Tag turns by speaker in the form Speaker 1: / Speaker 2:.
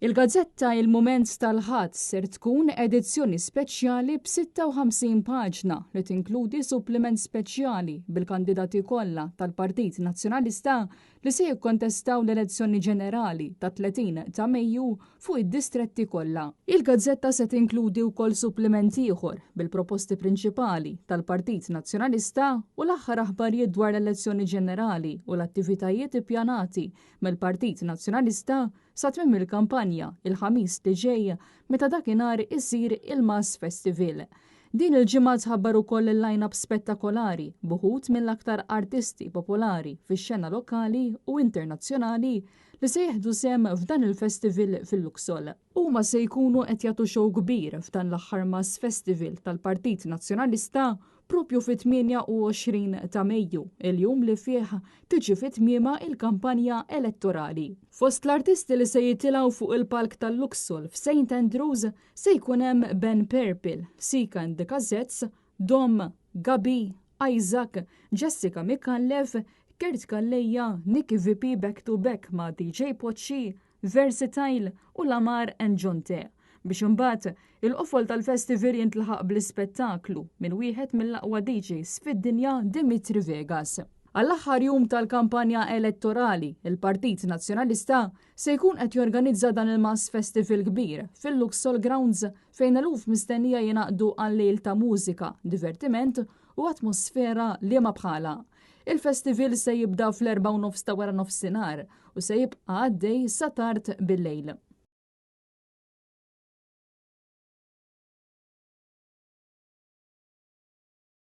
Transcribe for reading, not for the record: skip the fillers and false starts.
Speaker 1: Il-gazzetta Il-Mument tal-Ħadd ser tkun edizzjoni speċjali b'56 paġna li tinkludi suppliment speċjali bil-kandidati kollha tal-Partit Nazzjonalista li se jikkontestaw l-elezzjoni ġenerali ta' 30 ta' Mejju fuq id-distretti kollha. Il-gazzetta se tinkludi wkoll suppliment ieħor bil-proposti prinċipali tal-Partit Nazzjonalista u l-aħħar aħbarijiet dwar l-elezzjoni ġenerali u l-attivitajiet ippjanati mill-Partit Nazzjonalista sa tmiem il-kampanja il-ħamis li ġej meta dakinhar isir il-Mass Festival. Din il-ġimgħa tħabbar ukoll il-line-up spettakolari b'uħud mill-aktar artisti popolari fix-xena lokali u internazzjonali li se jieħdu sehem f'dan il-festival fil-Luxol. Huma se jkunu qed jagħtu show kbir f'dan l-aħħar Mass Festival tal-Partit Nazzjonalista propju fit-28 ta' Mejju, il-jum li fih tiġi fit-tmiema il-kampanja elettorali. Fost l-artisti li se jitilgħu fuq il-palk tal-Luxol f'St Andrews se jkun hemm Ben Purple, Sika and the Cassettes, Dom, Gabi, Isaac, Jessica Mikallef, Kert Kalleja, Nicky VP back to back ma' DJ Pochi, Versatile u Lamar and Jonte. Biex imbagħad il-qofol tal-festival jintlaħaq bl-ispettaklu minn wieħed mill-aqwa DJs fid-dinja Dimitri Vegas. Għall-aħħar jum tal-kampanja elettorali, il-Partit Nazzjonalista se jkun qed jorganizza dan il-Mass Festival kbir fil-Luxol Grounds fejn eluf mistennija jingħaqdu għal-lejl ta' mużika, divertiment u atmosfera li ma bħala. Il-festival se jibda fl-4:30 ta' wara nofsinhar u se jibqa' għaddej sa tard bil-lejl.